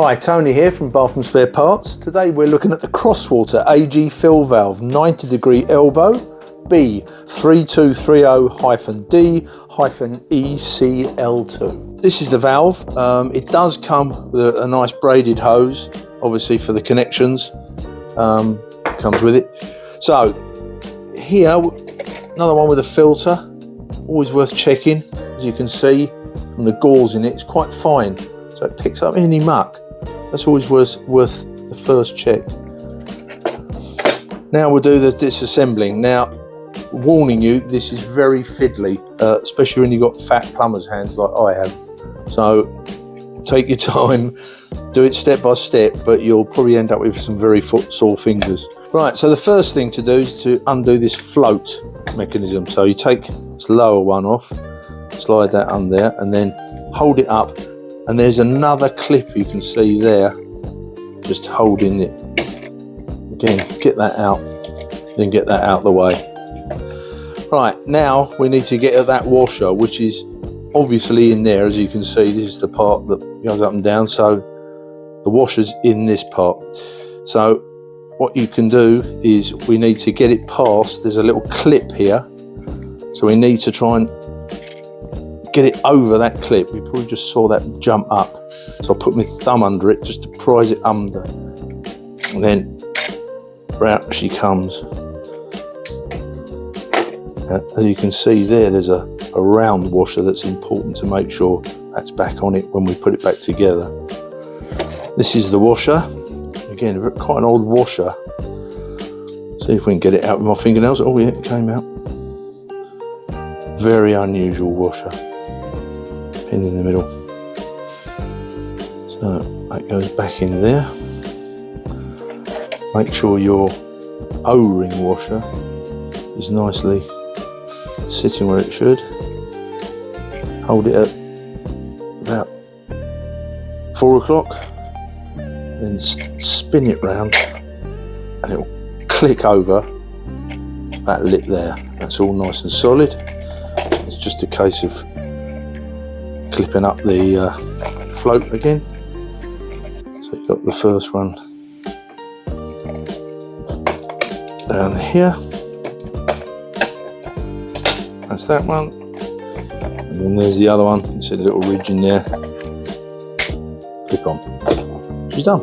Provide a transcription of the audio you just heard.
Hi, Tony here from Bathroom Spare Parts. Today we're looking at the Crosswater AG fill valve 90-degree elbow B323O-D-ECL2. This is the valve. It does come with a nice braided hose, obviously for the connections. Comes with it. So here, another one with a filter, always worth checking. As you can see from the gauze in it, it's quite fine, so it picks up any muck. That's always worth the first check. Now we'll do the disassembling. Now, warning you, this is very fiddly, especially when you've got fat plumber's hands like I have. So take your time, do it step by step, but you'll probably end up with some very sore fingers. Right, so the first thing to do is to undo this float mechanism. So you take this lower one off, slide that under there, and then hold it up. And there's another clip you can see there, just holding it. Again, get that out, then get that out of the way. Right, now we need to get at that washer, which is obviously in there. As you can see, this is the part that goes up and down, so the washer's in this part. So what you can do is we need to get it past, there's a little clip here, so we need to try and get it over that clip. We probably just saw that jump up, so I'll put my thumb under it just to prise it under, and then out she comes. As you can see there's a round washer that's important to make sure that's back on it when we put it back together. This is the washer, again quite an old washer. See if we can get it out with my fingernails. Oh yeah, it came out. Very unusual washer. Pin in the middle, so that goes back in there. Make sure your O-ring washer is nicely sitting where it should. Hold it at about 4 o'clock, then spin it round and it will click over that lip there. That's all nice and solid. It's just a case of clipping up the float again. So you've got the first one down here. That's that one. And then there's the other one. You see the little ridge in there. Clip on. She's done.